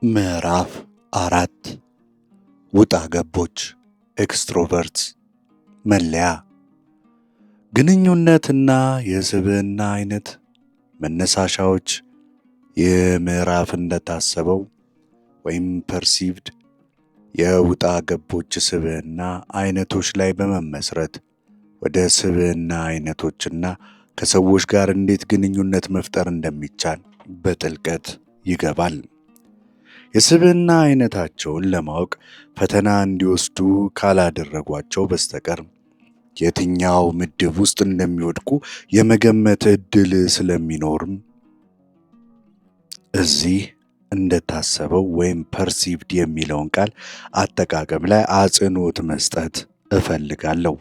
ምዕራፍ 4 ውጣ ገቦች ኤክስትሮቨርትስ መለያ ግንኙነትና የስብዕና አይነት መነሳሻዎች። ይህ ምዕራፍ እንደታሰበው ወይም ፐርሲቭድ የውጣ ገቦች ስብዕና አይነቶች ላይ በመመስረት ወደ ስብዕና አይነቶችና ከሰዎች ጋር እንዴት ግንኙነት መፍጠር እንደሚቻል በጥልቀት ይገባል። የስብዕና አይነታቸውን ለማወቅ ፈተና እንዲወስዱ ካላደረጓቸው በስተቀር የትኛው ምድብ ውስጥ እንደሚወድቁ የመገመት ዕድል ስለሚኖርም እዚህ እንደታሰበው ወይም ፐርሲቭድ የሚለውን ቃል አጠቃቀም ላይ አጽንዖት መስጠት እፈልጋለሁ።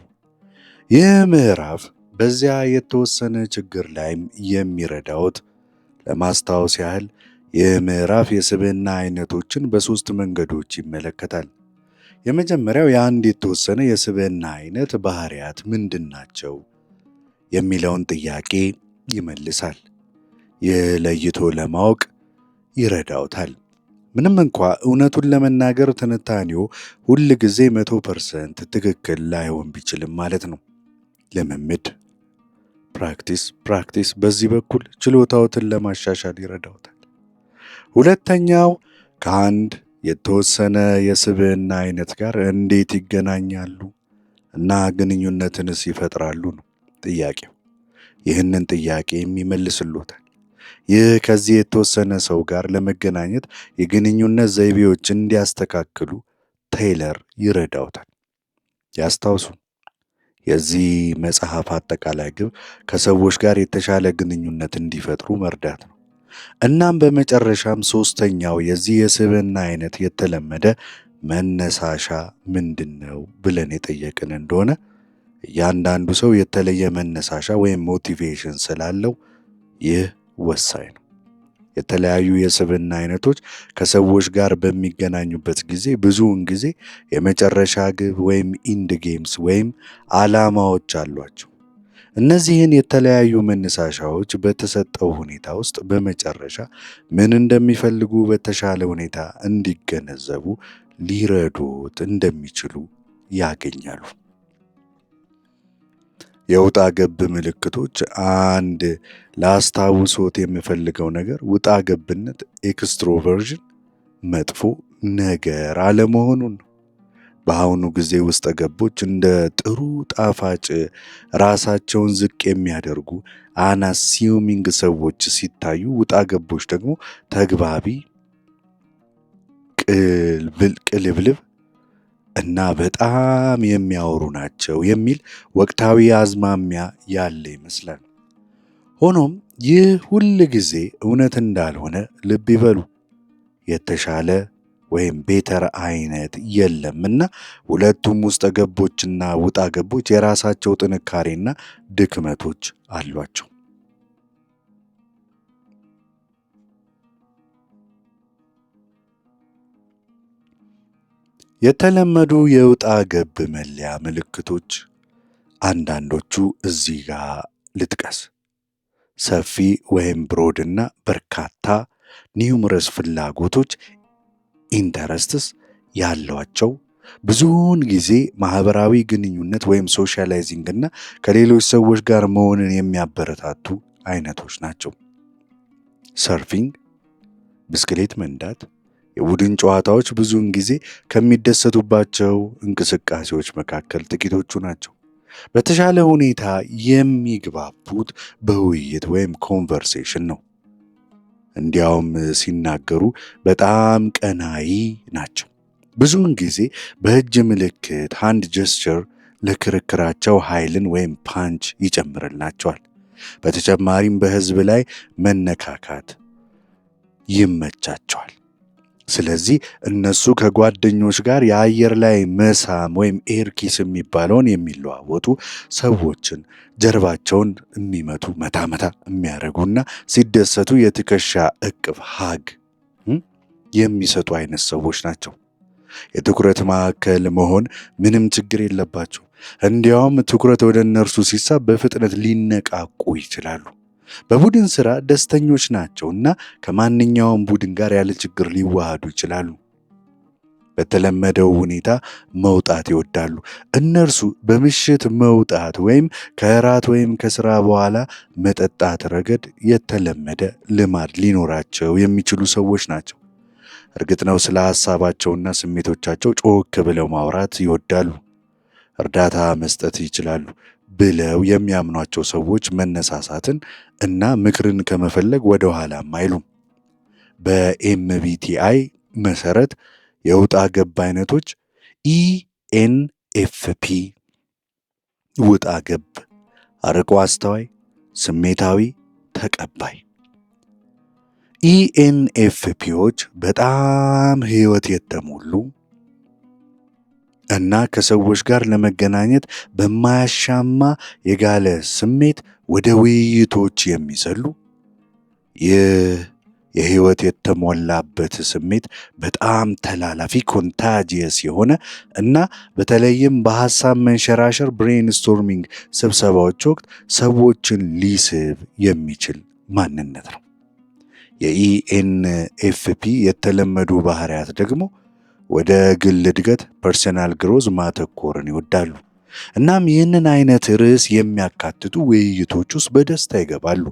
ይህ ምዕራፍ በዚያ የተወሰነ ችግር ላይም የሚረዳዎት ለማስታወስ ያህል ይህ ምዕራፍ የስብዕና አይነቶችን በሦስት መንገዶች ይመለከታል። የመጀመሪያው የአንድ የተወሰነ የስብዕና አይነት ባህሪያት ምንድን ናቸው የሚለውን ጥያቄ ይመልሳል። ይህ ለይቶ ለማወቅ ይረዳውታል። ምንም እንኳ እውነቱን ለመናገር ትንታኔው ሁል ጊዜ 100% ትክክል ላይሆን ቢችልም ማለት ነው። ልምምድ ፕራክቲስ በዚህ በኩል ችሎታዎትን ለማሻሻል ይረዳውታል። ሁለተኛው ከአንድ የተወሰነ የስብዕና አይነት ጋር እንዴት ይገናኛሉ እና ግንኙነትንስ ይፈጥራሉ ነው ጥያቄው። ይህንን ጥያቄ የሚመልስሎታል። ይህ ከዚህ የተወሰነ ሰው ጋር ለመገናኘት የግንኙነት ዘይቤዎችን እንዲያስተካክሉ ቴይለር ይረዳውታል። ያስታውሱ፣ የዚህ መጽሐፍ አጠቃላይ ግብ ከሰዎች ጋር የተሻለ ግንኙነት እንዲፈጥሩ መርዳት ነው። እናም በመጨረሻም ሦስተኛው የዚህ የስብዕና አይነት የተለመደ መነሳሻ ምንድን ነው ብለን የጠየቅን እንደሆነ እያንዳንዱ ሰው የተለየ መነሳሻ ወይም ሞቲቬሽን ስላለው ይህ ወሳኝ ነው። የተለያዩ የስብዕና አይነቶች ከሰዎች ጋር በሚገናኙበት ጊዜ ብዙውን ጊዜ የመጨረሻ ግብ ወይም ኢንድ ጌምስ ወይም ዓላማዎች አሏቸው። እነዚህን የተለያዩ መነሳሻዎች በተሰጠው ሁኔታ ውስጥ በመጨረሻ ምን እንደሚፈልጉ በተሻለ ሁኔታ እንዲገነዘቡ ሊረዱት እንደሚችሉ ያገኛሉ። የውጣ ገብ ምልክቶች። አንድ ላስታውሶት የምፈልገው ነገር ውጣ ገብነት ኤክስትሮቨርዥን መጥፎ ነገር አለመሆኑን ነው። በአሁኑ ጊዜ ውስጥ ገቦች እንደ ጥሩ ጣፋጭ ራሳቸውን ዝቅ የሚያደርጉ አናሲዩሚንግ ሰዎች ሲታዩ፣ ውጣ ገቦች ደግሞ ተግባቢ፣ ቅልብልብ እና በጣም የሚያወሩ ናቸው የሚል ወቅታዊ አዝማሚያ ያለ ይመስላል። ሆኖም ይህ ሁል ጊዜ እውነት እንዳልሆነ ልብ ይበሉ። የተሻለ ወይም ቤተር አይነት የለምና ሁለቱም ውስጠ ገቦችና ውጣ ገቦች የራሳቸው ጥንካሬና ድክመቶች አሏቸው። የተለመዱ የውጣ ገብ መለያ ምልክቶች አንዳንዶቹ እዚህ ጋር ልጥቀስ። ሰፊ ወይም ብሮድና በርካታ ኒውመረስ ፍላጎቶች ኢንተረስትስ ያሏቸው፣ ብዙውን ጊዜ ማህበራዊ ግንኙነት ወይም ሶሻላይዚንግ እና ከሌሎች ሰዎች ጋር መሆንን የሚያበረታቱ አይነቶች ናቸው። ሰርፊንግ፣ ብስክሌት መንዳት፣ የቡድን ጨዋታዎች ብዙውን ጊዜ ከሚደሰቱባቸው እንቅስቃሴዎች መካከል ጥቂቶቹ ናቸው። በተሻለ ሁኔታ የሚግባቡት በውይይት ወይም ኮንቨርሴሽን ነው። እንዲያውም ሲናገሩ በጣም ቀናኢ ናቸው። ብዙውን ጊዜ በእጅ ምልክት ሃንድ ጀስቸር ለክርክራቸው ኃይልን ወይም ፓንች ይጨምርላቸዋል። በተጨማሪም በህዝብ ላይ መነካካት ይመቻቸዋል። ስለዚህ እነሱ ከጓደኞች ጋር የአየር ላይ መሳም ወይም ኤርኪስ የሚባለውን የሚለዋወጡ ሰዎችን ጀርባቸውን የሚመቱ መታ የሚያደርጉና ሲደሰቱ የትከሻ እቅፍ ሃግ የሚሰጡ አይነት ሰዎች ናቸው። የትኩረት ማዕከል መሆን ምንም ችግር የለባቸው። እንዲያውም ትኩረት ወደ እነርሱ ሲሳብ በፍጥነት ሊነቃቁ ይችላሉ። በቡድን ሥራ ደስተኞች ናቸው እና ከማንኛውም ቡድን ጋር ያለ ችግር ሊዋሃዱ ይችላሉ። በተለመደው ሁኔታ መውጣት ይወዳሉ። እነርሱ በምሽት መውጣት ወይም ከእራት ወይም ከሥራ በኋላ መጠጣት ረገድ የተለመደ ልማድ ሊኖራቸው የሚችሉ ሰዎች ናቸው። እርግጥ ነው ስለ ሐሳባቸውና ስሜቶቻቸው ጮክ ብለው ማውራት ይወዳሉ። እርዳታ መስጠት ይችላሉ ብለው የሚያምኗቸው ሰዎች መነሳሳትን እና ምክርን ከመፈለግ ወደ ኋላም አይሉም። በኤምቢቲአይ መሰረት የውጣ ገብ አይነቶች ኢኤንኤፍፒ ውጣ ገብ፣ አርቆ አስተዋይ፣ ስሜታዊ፣ ተቀባይ። ኢኤንኤፍፒዎች በጣም ሕይወት የተሞሉ እና ከሰዎች ጋር ለመገናኘት በማያሻማ የጋለ ስሜት ወደ ውይይቶች የሚዘሉ። ይህ የሕይወት የተሞላበት ስሜት በጣም ተላላፊ ኮንታጂየስ የሆነ እና በተለይም በሐሳብ መንሸራሸር ብሬንስቶርሚንግ ስብሰባዎች ወቅት ሰዎችን ሊስብ የሚችል ማንነት ነው። የኢኤንኤፍፒ የተለመዱ ባህሪያት ደግሞ ወደ ግል እድገት ፐርሰናል ግሮዝ ማተኮርን ይወዳሉ። እናም ይህንን አይነት ርዕስ የሚያካትቱ ውይይቶች ውስጥ በደስታ ይገባሉ።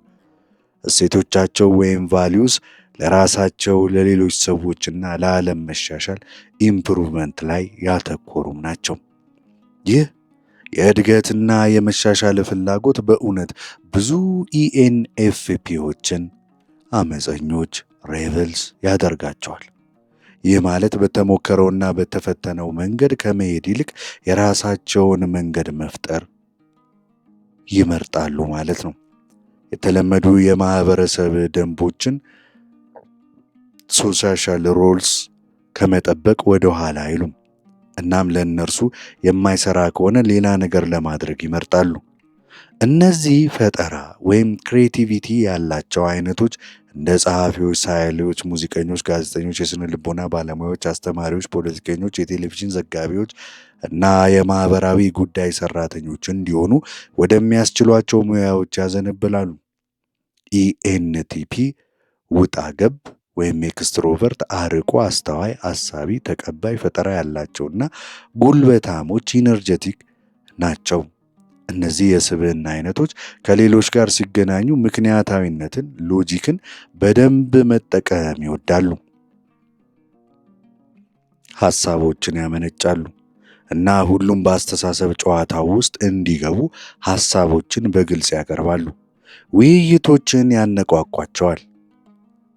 እሴቶቻቸው ወይም ቫሊዩስ ለራሳቸው ለሌሎች ሰዎችና ለዓለም መሻሻል ኢምፕሩቭመንት ላይ ያተኮሩም ናቸው። ይህ የእድገትና የመሻሻል ፍላጎት በእውነት ብዙ ኢኤንኤፍፒዎችን አመፀኞች ሬቨልስ ያደርጋቸዋል። ይህ ማለት በተሞከረውና በተፈተነው መንገድ ከመሄድ ይልቅ የራሳቸውን መንገድ መፍጠር ይመርጣሉ ማለት ነው። የተለመዱ የማህበረሰብ ደንቦችን ሶሻል ሮልስ ከመጠበቅ ወደ ኋላ አይሉም። እናም ለእነርሱ የማይሰራ ከሆነ ሌላ ነገር ለማድረግ ይመርጣሉ። እነዚህ ፈጠራ ወይም ክሬቲቪቲ ያላቸው አይነቶች እንደ ጸሐፊዎች፣ ሳይሌዎች፣ ሙዚቀኞች፣ ጋዜጠኞች፣ የስነ ልቦና ባለሙያዎች፣ አስተማሪዎች፣ ፖለቲከኞች፣ የቴሌቪዥን ዘጋቢዎች እና የማህበራዊ ጉዳይ ሰራተኞች እንዲሆኑ ወደሚያስችሏቸው ሙያዎች ያዘነብላሉ። ኢኤንቲፒ ውጣ ገብ ወይም ኤክስትሮቨርት አርቆ አስተዋይ፣ አሳቢ፣ ተቀባይ፣ ፈጠራ ያላቸውና ጉልበታሞች ኢነርጀቲክ ናቸው። እነዚህ የስብዕና አይነቶች ከሌሎች ጋር ሲገናኙ ምክንያታዊነትን፣ ሎጂክን በደንብ መጠቀም ይወዳሉ። ሐሳቦችን ያመነጫሉ እና ሁሉም በአስተሳሰብ ጨዋታው ውስጥ እንዲገቡ ሐሳቦችን በግልጽ ያቀርባሉ። ውይይቶችን ያነቋቋቸዋል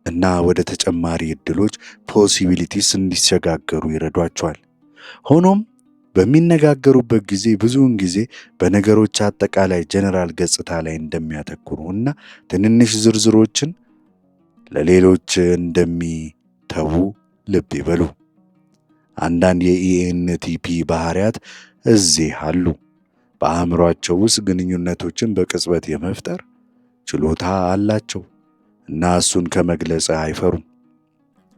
እና ወደ ተጨማሪ ዕድሎች ፖሲቢሊቲስ እንዲሸጋገሩ ይረዷቸዋል። ሆኖም በሚነጋገሩበት ጊዜ ብዙውን ጊዜ በነገሮች አጠቃላይ ጀነራል ገጽታ ላይ እንደሚያተኩሩ እና ትንንሽ ዝርዝሮችን ለሌሎች እንደሚተዉ ልብ ይበሉ። አንዳንድ የኢኤንቲፒ ባህሪያት እዚህ አሉ። በአእምሯቸው ውስጥ ግንኙነቶችን በቅጽበት የመፍጠር ችሎታ አላቸው እና እሱን ከመግለጽ አይፈሩም።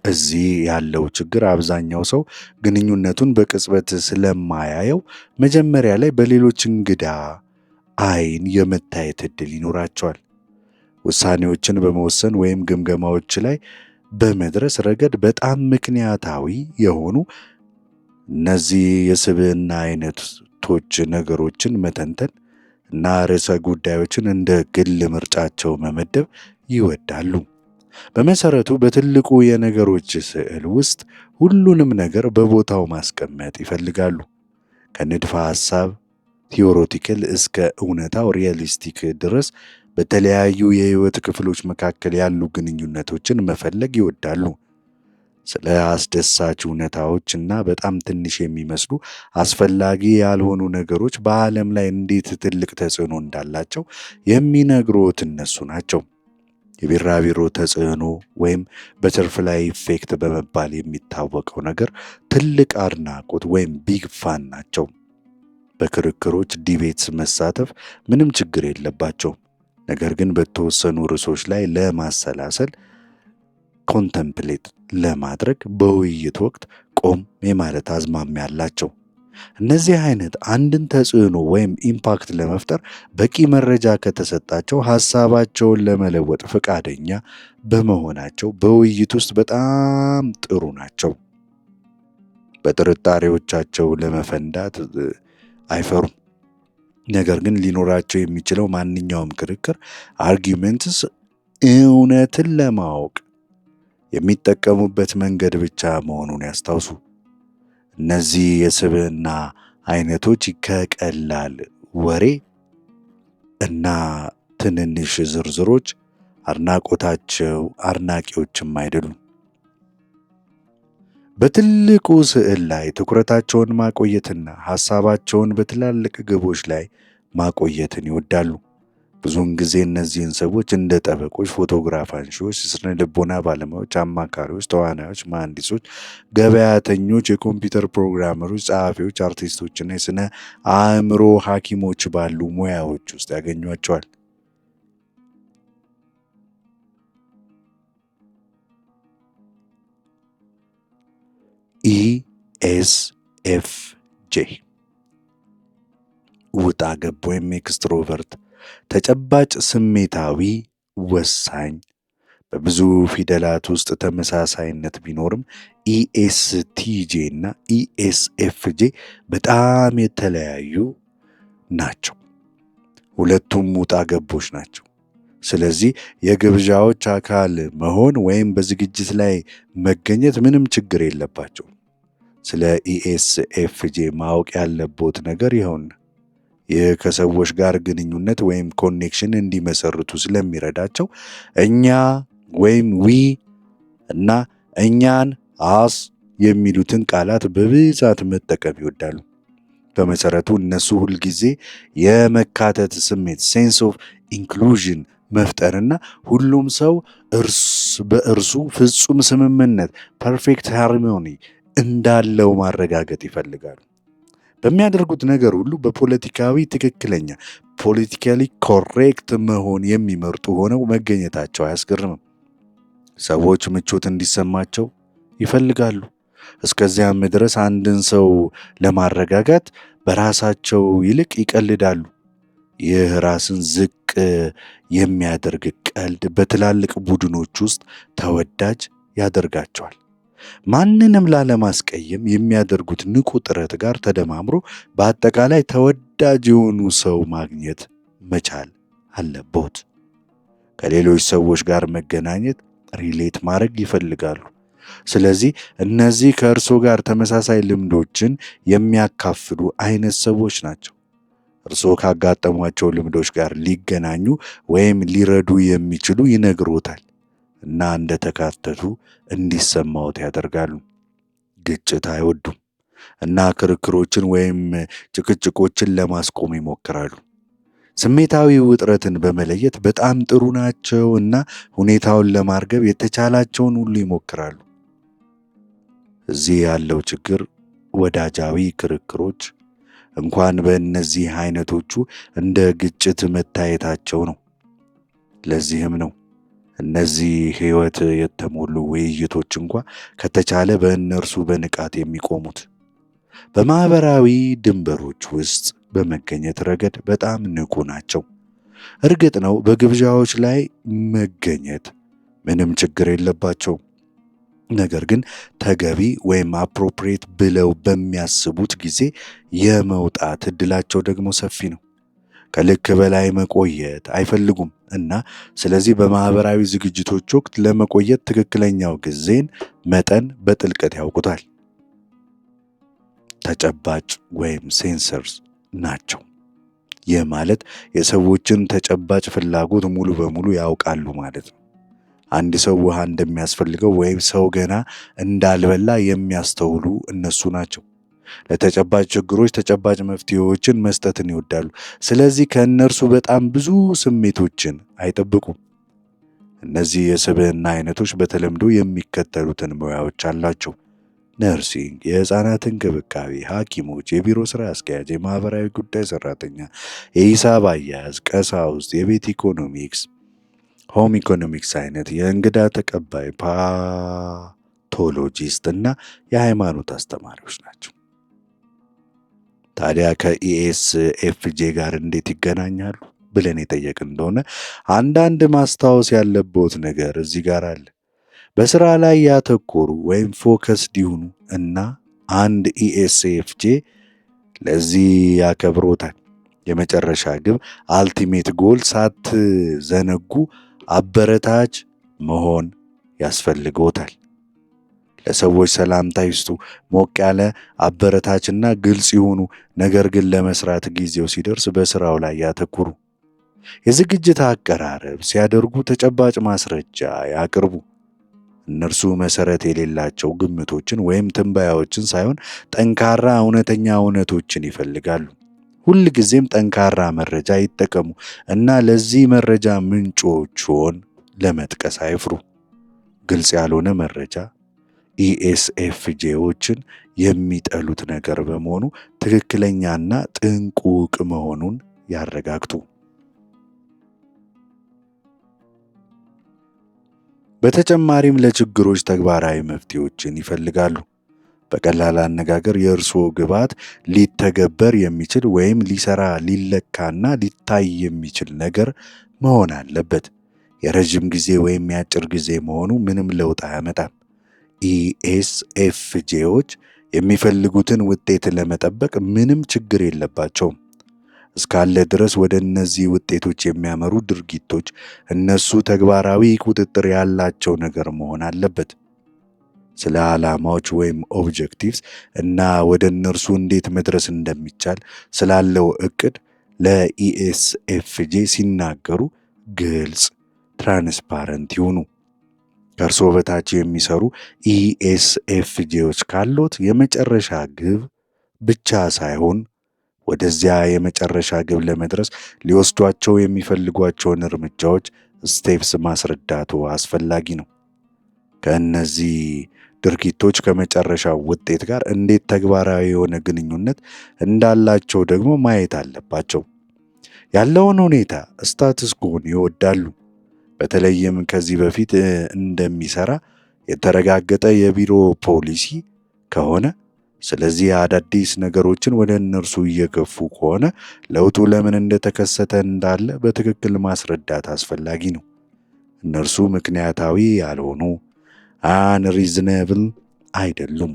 እዚህ ያለው ችግር አብዛኛው ሰው ግንኙነቱን በቅጽበት ስለማያየው መጀመሪያ ላይ በሌሎች እንግዳ አይን የመታየት ዕድል ይኖራቸዋል። ውሳኔዎችን በመወሰን ወይም ግምገማዎች ላይ በመድረስ ረገድ በጣም ምክንያታዊ የሆኑ እነዚህ የስብዕና አይነቶች ነገሮችን መተንተን እና ርዕሰ ጉዳዮችን እንደ ግል ምርጫቸው መመደብ ይወዳሉ። በመሰረቱ በትልቁ የነገሮች ስዕል ውስጥ ሁሉንም ነገር በቦታው ማስቀመጥ ይፈልጋሉ። ከንድፈ ሐሳብ ቲዎሬቲካል እስከ እውነታው ሪያሊስቲክ ድረስ በተለያዩ የህይወት ክፍሎች መካከል ያሉ ግንኙነቶችን መፈለግ ይወዳሉ። ስለ አስደሳች እውነታዎች እና በጣም ትንሽ የሚመስሉ አስፈላጊ ያልሆኑ ነገሮች በዓለም ላይ እንዴት ትልቅ ተጽዕኖ እንዳላቸው የሚነግሩት እነሱ ናቸው። የቢራቢሮ ተጽዕኖ ወይም በተርፍላይ ኢፌክት በመባል የሚታወቀው ነገር ትልቅ አድናቆት ወይም ቢግ ፋን ናቸው። በክርክሮች ዲቤትስ መሳተፍ ምንም ችግር የለባቸው። ነገር ግን በተወሰኑ ርዕሶች ላይ ለማሰላሰል ኮንተምፕሌት ለማድረግ በውይይት ወቅት ቆም የማለት አዝማሚያ አላቸው። እነዚህ አይነት አንድን ተጽዕኖ ወይም ኢምፓክት ለመፍጠር በቂ መረጃ ከተሰጣቸው ሐሳባቸውን ለመለወጥ ፈቃደኛ በመሆናቸው በውይይት ውስጥ በጣም ጥሩ ናቸው። በጥርጣሬዎቻቸው ለመፈንዳት አይፈሩም። ነገር ግን ሊኖራቸው የሚችለው ማንኛውም ክርክር አርጊውሜንትስ እውነትን ለማወቅ የሚጠቀሙበት መንገድ ብቻ መሆኑን ያስታውሱ። እነዚህ የስብዕና አይነቶች ከቀላል ወሬ እና ትንንሽ ዝርዝሮች አድናቆታቸው አድናቂዎችም አይደሉም። በትልቁ ስዕል ላይ ትኩረታቸውን ማቆየትና ሐሳባቸውን በትላልቅ ግቦች ላይ ማቆየትን ይወዳሉ። ብዙውን ጊዜ እነዚህን ሰዎች እንደ ጠበቆች፣ ፎቶግራፍ አንሺዎች፣ ስነ ልቦና ባለሙያዎች፣ አማካሪዎች፣ ተዋናዮች፣ መሐንዲሶች፣ ገበያተኞች፣ የኮምፒውተር ፕሮግራመሮች፣ ጸሐፊዎች፣ አርቲስቶችና የስነ አእምሮ ሐኪሞች ባሉ ሙያዎች ውስጥ ያገኟቸዋል። ESFJ ውጣ ገብ ወይም ኤክስትሮቨርት፣ ተጨባጭ፣ ስሜታዊ፣ ወሳኝ። በብዙ ፊደላት ውስጥ ተመሳሳይነት ቢኖርም ESTJ እና ESFJ በጣም የተለያዩ ናቸው። ሁለቱም ውጣ ገቦች ናቸው። ስለዚህ የግብዣዎች አካል መሆን ወይም በዝግጅት ላይ መገኘት ምንም ችግር የለባቸው። ስለ ESFJ ማወቅ ያለቦት ነገር ይኸውና፣ ይህ ከሰዎች ጋር ግንኙነት ወይም ኮኔክሽን እንዲመሰርቱ ስለሚረዳቸው እኛ ወይም ዊ እና እኛን አስ የሚሉትን ቃላት በብዛት መጠቀም ይወዳሉ። በመሰረቱ እነሱ ሁልጊዜ የመካተት ስሜት ሴንስ ኦፍ ኢንክሉዥን መፍጠርና ሁሉም ሰው በእርሱ ፍጹም ስምምነት ፐርፌክት ሃርሞኒ እንዳለው ማረጋገጥ ይፈልጋሉ። በሚያደርጉት ነገር ሁሉ በፖለቲካዊ ትክክለኛ ፖለቲካሊ ኮሬክት መሆን የሚመርጡ ሆነው መገኘታቸው አያስገርምም። ሰዎች ምቾት እንዲሰማቸው ይፈልጋሉ። እስከዚያም ድረስ አንድን ሰው ለማረጋጋት በራሳቸው ይልቅ ይቀልዳሉ። ይህ ራስን ዝቅ የሚያደርግ ቀልድ በትላልቅ ቡድኖች ውስጥ ተወዳጅ ያደርጋቸዋል። ማንንም ላለማስቀየም የሚያደርጉት ንቁ ጥረት ጋር ተደማምሮ በአጠቃላይ ተወዳጅ የሆኑ ሰው ማግኘት መቻል አለቦት። ከሌሎች ሰዎች ጋር መገናኘት፣ ሪሌት ማድረግ ይፈልጋሉ። ስለዚህ እነዚህ ከእርሶ ጋር ተመሳሳይ ልምዶችን የሚያካፍሉ አይነት ሰዎች ናቸው። እርሶ ካጋጠሟቸው ልምዶች ጋር ሊገናኙ ወይም ሊረዱ የሚችሉ ይነግሮታል እና እንደተካተቱ እንዲሰማዎት ያደርጋሉ። ግጭት አይወዱም እና ክርክሮችን ወይም ጭቅጭቆችን ለማስቆም ይሞክራሉ። ስሜታዊ ውጥረትን በመለየት በጣም ጥሩ ናቸው እና ሁኔታውን ለማርገብ የተቻላቸውን ሁሉ ይሞክራሉ። እዚህ ያለው ችግር ወዳጃዊ ክርክሮች እንኳን በእነዚህ አይነቶቹ እንደ ግጭት መታየታቸው ነው። ለዚህም ነው እነዚህ ሕይወት የተሞሉ ውይይቶች እንኳ ከተቻለ በእነርሱ በንቃት የሚቆሙት። በማኅበራዊ ድንበሮች ውስጥ በመገኘት ረገድ በጣም ንቁ ናቸው። እርግጥ ነው በግብዣዎች ላይ መገኘት ምንም ችግር የለባቸውም። ነገር ግን ተገቢ ወይም አፕሮፕሪየት ብለው በሚያስቡት ጊዜ የመውጣት ዕድላቸው ደግሞ ሰፊ ነው። ከልክ በላይ መቆየት አይፈልጉም እና ስለዚህ በማኅበራዊ ዝግጅቶች ወቅት ለመቆየት ትክክለኛው ጊዜን መጠን በጥልቀት ያውቁታል። ተጨባጭ ወይም ሴንሰርስ ናቸው። ይህ ማለት የሰዎችን ተጨባጭ ፍላጎት ሙሉ በሙሉ ያውቃሉ ማለት ነው። አንድ ሰው ውሃ እንደሚያስፈልገው ወይም ሰው ገና እንዳልበላ የሚያስተውሉ እነሱ ናቸው። ለተጨባጭ ችግሮች ተጨባጭ መፍትሄዎችን መስጠትን ይወዳሉ። ስለዚህ ከእነርሱ በጣም ብዙ ስሜቶችን አይጠብቁም። እነዚህ የስብዕና አይነቶች በተለምዶ የሚከተሉትን ሙያዎች አላቸው። ነርሲንግ፣ የሕፃናት እንክብካቤ፣ ሐኪሞች፣ የቢሮ ሥራ አስኪያጅ፣ የማኅበራዊ ጉዳይ ሠራተኛ፣ የሂሳብ አያያዝ፣ ቀሳውስት፣ የቤት ኢኮኖሚክስ ሆም ኢኮኖሚክስ አይነት፣ የእንግዳ ተቀባይ፣ ፓቶሎጂስት እና የሃይማኖት አስተማሪዎች ናቸው። ታዲያ ከኢኤስኤፍጄ ጋር እንዴት ይገናኛሉ ብለን የጠየቅን እንደሆነ አንዳንድ ማስታወስ ያለበት ነገር እዚህ ጋር አለ። በስራ ላይ ያተኮሩ ወይም ፎከስድ ይሁኑ እና አንድ ኢኤስኤፍጄ ለዚህ ያከብሮታል። የመጨረሻ ግብ አልቲሜት ጎል ሳትዘነጉ አበረታች መሆን ያስፈልጎታል። ለሰዎች ሰላምታ ይስጡ፣ ሞቅ ያለ አበረታችና ግልጽ ይሁኑ። ነገር ግን ለመስራት ጊዜው ሲደርስ በስራው ላይ ያተኩሩ። የዝግጅት አቀራረብ ሲያደርጉ ተጨባጭ ማስረጃ ያቅርቡ። እነርሱ መሰረት የሌላቸው ግምቶችን ወይም ትንበያዎችን ሳይሆን ጠንካራ እውነተኛ እውነቶችን ይፈልጋሉ። ሁል ጊዜም ጠንካራ መረጃ ይጠቀሙ እና ለዚህ መረጃ ምንጮችን ለመጥቀስ አይፍሩ። ግልጽ ያልሆነ መረጃ ኢኤስኤፍጄዎችን የሚጠሉት ነገር በመሆኑ ትክክለኛና ጥንቁቅ መሆኑን ያረጋግጡ። በተጨማሪም ለችግሮች ተግባራዊ መፍትሄዎችን ይፈልጋሉ። በቀላል አነጋገር የእርስዎ ግብዓት ሊተገበር የሚችል ወይም ሊሰራ ሊለካና ሊታይ የሚችል ነገር መሆን አለበት። የረዥም ጊዜ ወይም የአጭር ጊዜ መሆኑ ምንም ለውጥ አያመጣም። ኢኤስኤፍጄዎች የሚፈልጉትን ውጤት ለመጠበቅ ምንም ችግር የለባቸውም እስካለ ድረስ ወደ እነዚህ ውጤቶች የሚያመሩ ድርጊቶች እነሱ ተግባራዊ ቁጥጥር ያላቸው ነገር መሆን አለበት። ስለ ዓላማዎች ወይም ኦብጀክቲቭስ እና ወደ እነርሱ እንዴት መድረስ እንደሚቻል ስላለው ዕቅድ ለኢኤስኤፍጄ ሲናገሩ ግልጽ፣ ትራንስፓረንት ይሁኑ። ከእርስዎ በታች የሚሰሩ ኢኤስኤፍጄዎች ካሎት የመጨረሻ ግብ ብቻ ሳይሆን ወደዚያ የመጨረሻ ግብ ለመድረስ ሊወስዷቸው የሚፈልጓቸውን እርምጃዎች ስቴፕስ ማስረዳቱ አስፈላጊ ነው። ከእነዚህ ድርጊቶች ከመጨረሻው ውጤት ጋር እንዴት ተግባራዊ የሆነ ግንኙነት እንዳላቸው ደግሞ ማየት አለባቸው። ያለውን ሁኔታ ስታትስ ኮን ይወዳሉ። በተለይም ከዚህ በፊት እንደሚሰራ የተረጋገጠ የቢሮ ፖሊሲ ከሆነ። ስለዚህ አዳዲስ ነገሮችን ወደ እነርሱ እየገፉ ከሆነ ለውጡ ለምን እንደተከሰተ እንዳለ በትክክል ማስረዳት አስፈላጊ ነው። እነርሱ ምክንያታዊ ያልሆኑ አንሪዝነብል አይደሉም።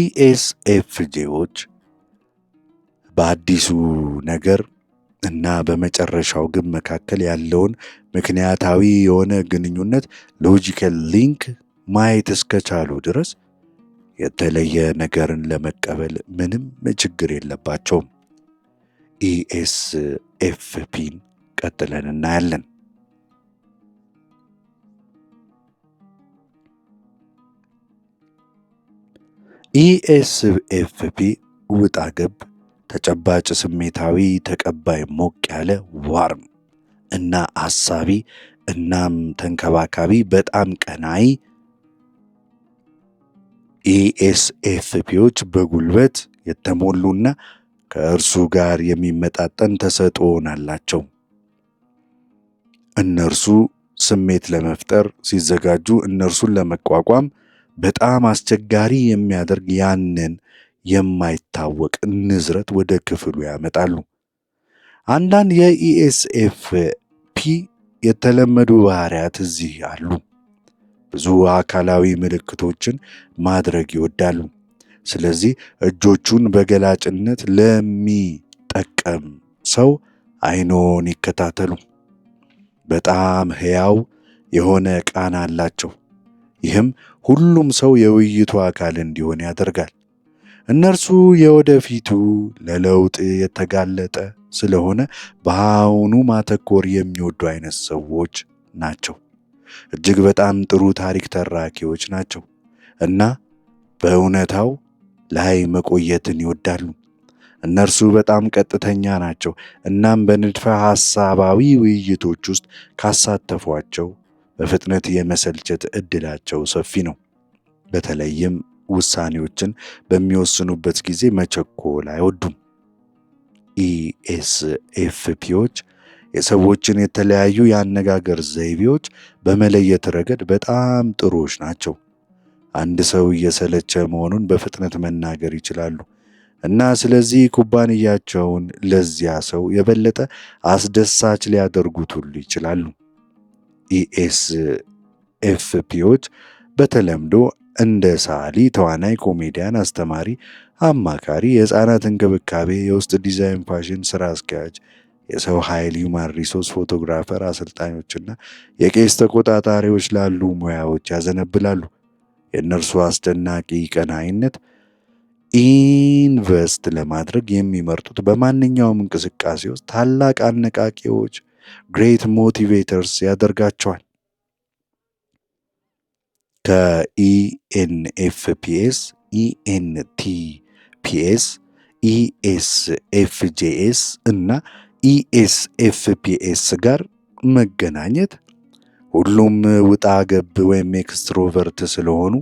ኢኤስኤፍጄዎች በአዲሱ ነገር እና በመጨረሻው ግብ መካከል ያለውን ምክንያታዊ የሆነ ግንኙነት ሎጂካል ሊንክ ማየት እስከቻሉ ድረስ የተለየ ነገርን ለመቀበል ምንም ችግር የለባቸውም። ኢኤስኤፍፒን ቀጥለን እናያለን። ኢኤስኤፍፒ ውጣ ገብ፣ ተጨባጭ፣ ስሜታዊ፣ ተቀባይ፣ ሞቅ ያለ፣ ዋርም እና አሳቢ እናም ተንከባካቢ፣ በጣም ቀናይ። ኢኤስኤፍፒዎች በጉልበት የተሞሉና ከእርሱ ጋር የሚመጣጠን ተሰጥኦን አላቸው። እነርሱ ስሜት ለመፍጠር ሲዘጋጁ እነርሱን ለመቋቋም በጣም አስቸጋሪ የሚያደርግ ያንን የማይታወቅ ንዝረት ወደ ክፍሉ ያመጣሉ። አንዳንድ የኢኤስኤፍፒ የተለመዱ ባህሪያት እዚህ አሉ። ብዙ አካላዊ ምልክቶችን ማድረግ ይወዳሉ። ስለዚህ እጆቹን በገላጭነት ለሚጠቀም ሰው አይኖን ይከታተሉ። በጣም ሕያው የሆነ ቃና አላቸው። ይህም ሁሉም ሰው የውይይቱ አካል እንዲሆን ያደርጋል። እነርሱ የወደፊቱ ለለውጥ የተጋለጠ ስለሆነ በአሁኑ ማተኮር የሚወዱ አይነት ሰዎች ናቸው። እጅግ በጣም ጥሩ ታሪክ ተራኪዎች ናቸው እና በእውነታው ላይ መቆየትን ይወዳሉ። እነርሱ በጣም ቀጥተኛ ናቸው እናም በንድፈ ሐሳባዊ ውይይቶች ውስጥ ካሳተፏቸው በፍጥነት የመሰልቸት ዕድላቸው ሰፊ ነው። በተለይም ውሳኔዎችን በሚወስኑበት ጊዜ መቸኮል አይወዱም። ኢኤስኤፍፒዎች የሰዎችን የተለያዩ የአነጋገር ዘይቤዎች በመለየት ረገድ በጣም ጥሩዎች ናቸው። አንድ ሰው እየሰለቸ መሆኑን በፍጥነት መናገር ይችላሉ እና ስለዚህ ኩባንያቸውን ለዚያ ሰው የበለጠ አስደሳች ሊያደርጉት ሁሉ ይችላሉ። ኢኤስኤፍፒዎች በተለምዶ እንደ ሰዓሊ፣ ተዋናይ፣ ኮሜዲያን፣ አስተማሪ፣ አማካሪ፣ የሕፃናት እንክብካቤ፣ የውስጥ ዲዛይን፣ ፋሽን ስራ አስኪያጅ፣ የሰው ኃይል ሂውማን ሪሶርስ፣ ፎቶግራፈር፣ አሰልጣኞችና የቄስ ተቆጣጣሪዎች ላሉ ሙያዎች ያዘነብላሉ። የእነርሱ አስደናቂ ቀናኢነት ኢንቨስት ለማድረግ የሚመርጡት በማንኛውም እንቅስቃሴ ውስጥ ታላቅ አነቃቂዎች ግሬት ሞቲቬተርስ ያደርጋቸዋል። ከኢኤንኤፍፒኤስ፣ ኢኤንቲፒኤስ፣ ኢኤስኤፍጄኤስ እና ኢኤስኤፍፒኤስ ጋር መገናኘት ሁሉም ውጣ ገብ ወይም ኤክስትሮቨርት ስለሆኑ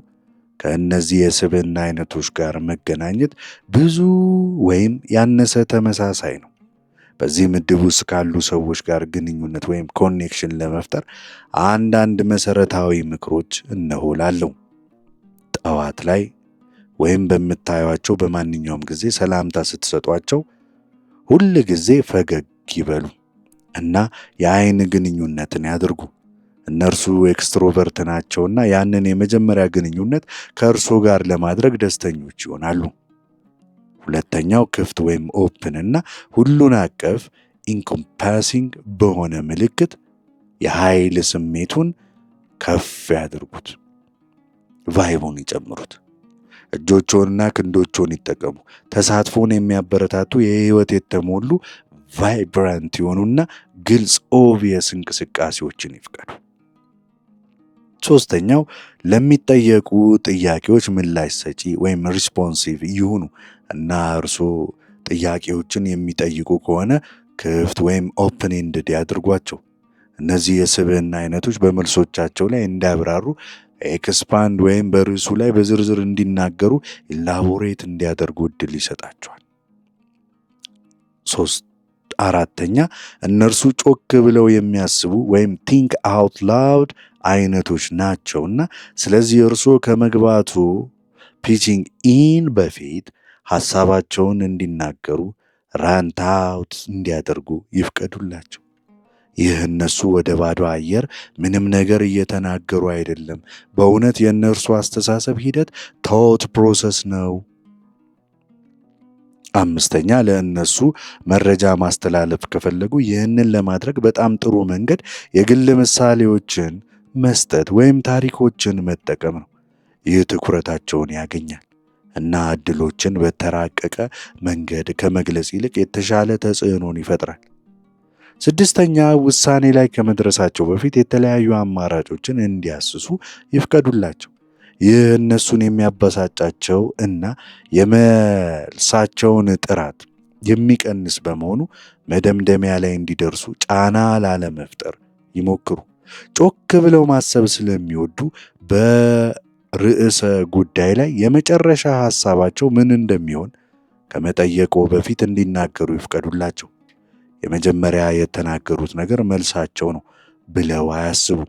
ከእነዚህ የስብዕና አይነቶች ጋር መገናኘት ብዙ ወይም ያነሰ ተመሳሳይ ነው። በዚህ ምድብ ውስጥ ካሉ ሰዎች ጋር ግንኙነት ወይም ኮኔክሽን ለመፍጠር አንዳንድ መሰረታዊ ምክሮች እነሆ ላለው። ጠዋት ላይ ወይም በምታዩቸው በማንኛውም ጊዜ ሰላምታ ስትሰጧቸው ሁል ጊዜ ፈገግ ይበሉ እና የአይን ግንኙነትን ያድርጉ። እነርሱ ኤክስትሮቨርት ናቸውና ያንን የመጀመሪያ ግንኙነት ከእርሶ ጋር ለማድረግ ደስተኞች ይሆናሉ። ሁለተኛው ክፍት ወይም ኦፕን እና ሁሉን አቀፍ ኢንኮምፓሲንግ በሆነ ምልክት የኃይል ስሜቱን ከፍ ያድርጉት። ቫይቡን ይጨምሩት። እጆችዎንና ክንዶችዎን ይጠቀሙ። ተሳትፎን የሚያበረታቱ የህይወት የተሞሉ ቫይብራንት የሆኑና ግልጽ ኦብቪየስ እንቅስቃሴዎችን ይፍቀዱ። ሶስተኛው ለሚጠየቁ ጥያቄዎች ምላሽ ሰጪ ወይም ሪስፖንሲቭ ይሁኑ እና እርሶ ጥያቄዎችን የሚጠይቁ ከሆነ ክፍት ወይም ኦፕን ኤንድድ ያድርጓቸው። እነዚህ የስብዕና አይነቶች በመልሶቻቸው ላይ እንዲያብራሩ ኤክስፓንድ ወይም በርዕሱ ላይ በዝርዝር እንዲናገሩ ኢላቦሬት እንዲያደርጉ እድል ይሰጣቸዋል። አራተኛ እነርሱ ጮክ ብለው የሚያስቡ ወይም ቲንክ አውት ላውድ አይነቶች ናቸውና ስለዚህ እርስዎ ከመግባቱ ፒቺንግ ኢን በፊት ሐሳባቸውን እንዲናገሩ ራንት አውት እንዲያደርጉ ይፍቀዱላቸው። ይህ እነሱ ወደ ባዶ አየር ምንም ነገር እየተናገሩ አይደለም፣ በእውነት የእነርሱ አስተሳሰብ ሂደት ቶት ፕሮሰስ ነው። አምስተኛ ለእነሱ መረጃ ማስተላለፍ ከፈለጉ ይህንን ለማድረግ በጣም ጥሩ መንገድ የግል ምሳሌዎችን መስጠት ወይም ታሪኮችን መጠቀም ነው። ይህ ትኩረታቸውን ያገኛል እና ዕድሎችን በተራቀቀ መንገድ ከመግለጽ ይልቅ የተሻለ ተጽዕኖን ይፈጥራል። ስድስተኛ ውሳኔ ላይ ከመድረሳቸው በፊት የተለያዩ አማራጮችን እንዲያስሱ ይፍቀዱላቸው። ይህ እነሱን የሚያበሳጫቸው እና የመልሳቸውን ጥራት የሚቀንስ በመሆኑ መደምደሚያ ላይ እንዲደርሱ ጫና ላለመፍጠር ይሞክሩ። ጮክ ብለው ማሰብ ስለሚወዱ በርዕሰ ጉዳይ ላይ የመጨረሻ ሐሳባቸው ምን እንደሚሆን ከመጠየቅዎ በፊት እንዲናገሩ ይፍቀዱላቸው። የመጀመሪያ የተናገሩት ነገር መልሳቸው ነው ብለው አያስቡ፣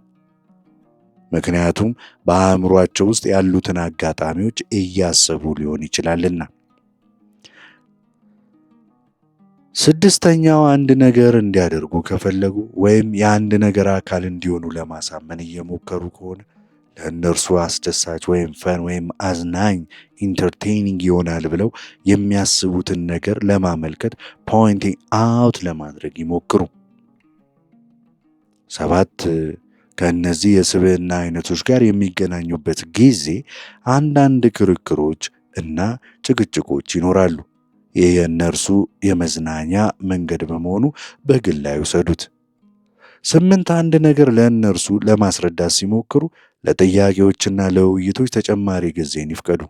ምክንያቱም በአእምሯቸው ውስጥ ያሉትን አጋጣሚዎች እያሰቡ ሊሆን ይችላልና። ስድስተኛው አንድ ነገር እንዲያደርጉ ከፈለጉ ወይም የአንድ ነገር አካል እንዲሆኑ ለማሳመን እየሞከሩ ከሆነ ለእነርሱ አስደሳች ወይም ፈን ወይም አዝናኝ ኢንተርቴይኒንግ ይሆናል ብለው የሚያስቡትን ነገር ለማመልከት ፖይንቲንግ አውት ለማድረግ ይሞክሩ። 7 ከእነዚህ የስብዕና አይነቶች ጋር የሚገናኙበት ጊዜ አንዳንድ ክርክሮች እና ጭቅጭቆች ይኖራሉ። ይህ የእነርሱ የመዝናኛ መንገድ በመሆኑ በግል አይውሰዱት። 8 አንድ ነገር ለእነርሱ ለማስረዳት ሲሞክሩ ለጥያቄዎችና ለውይይቶች ተጨማሪ ጊዜን ይፍቀዱ።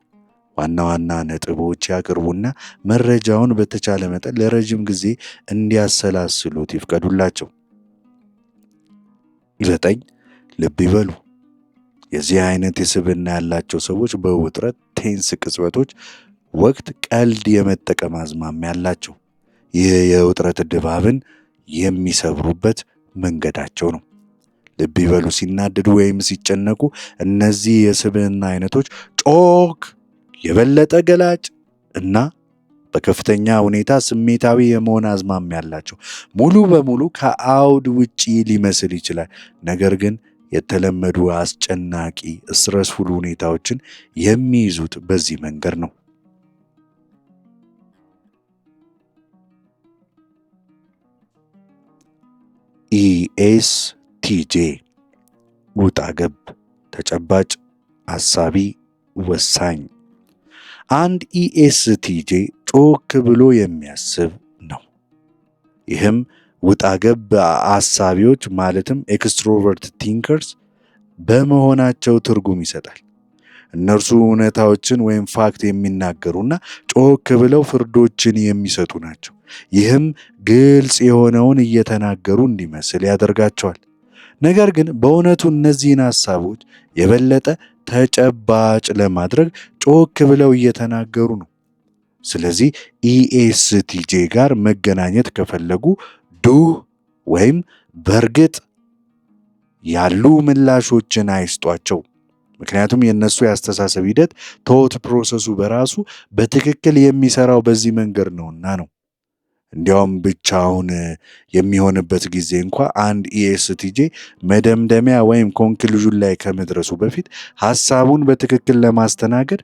ዋና ዋና ነጥቦች ያቅርቡና መረጃውን በተቻለ መጠን ለረጅም ጊዜ እንዲያሰላስሉት ይፍቀዱላቸው። 9 ልብ ይበሉ። የዚህ አይነት የስብዕና ያላቸው ሰዎች በውጥረት ቴንስ ቅጽበቶች ወቅት ቀልድ የመጠቀም አዝማሚያ ያላቸው። ይህ የውጥረት ድባብን የሚሰብሩበት መንገዳቸው ነው። ልብ ይበሉ፣ ሲናደዱ ወይም ሲጨነቁ እነዚህ የስብዕና አይነቶች ጮክ፣ የበለጠ ገላጭ እና በከፍተኛ ሁኔታ ስሜታዊ የመሆን አዝማሚያ ያላቸው። ሙሉ በሙሉ ከአውድ ውጪ ሊመስል ይችላል፣ ነገር ግን የተለመዱ አስጨናቂ ስትረስፉል ሁኔታዎችን የሚይዙት በዚህ መንገድ ነው። ኢኤስቲጄ ውጣ ገብ፣ ተጨባጭ፣ አሳቢ፣ ወሳኝ። አንድ ኢኤስቲጄ ጮክ ብሎ የሚያስብ ነው። ይህም ውጣ ገብ አሳቢዎች ማለትም ኤክስትሮቨርት ቲንከርስ በመሆናቸው ትርጉም ይሰጣል። እነርሱ እውነታዎችን ወይም ፋክት የሚናገሩና ጮክ ብለው ፍርዶችን የሚሰጡ ናቸው። ይህም ግልጽ የሆነውን እየተናገሩ እንዲመስል ያደርጋቸዋል። ነገር ግን በእውነቱ እነዚህን ሐሳቦች የበለጠ ተጨባጭ ለማድረግ ጮክ ብለው እየተናገሩ ነው። ስለዚህ ኢኤስቲጄ ጋር መገናኘት ከፈለጉ ዱህ ወይም በእርግጥ ያሉ ምላሾችን አይስጧቸው። ምክንያቱም የእነሱ የአስተሳሰብ ሂደት ቶት ፕሮሰሱ በራሱ በትክክል የሚሰራው በዚህ መንገድ ነውና ነው። እንዲያውም ብቻውን የሚሆንበት ጊዜ እንኳ አንድ ኢኤስቲጄ መደምደሚያ ወይም ኮንክሉዥን ላይ ከመድረሱ በፊት ሐሳቡን በትክክል ለማስተናገድ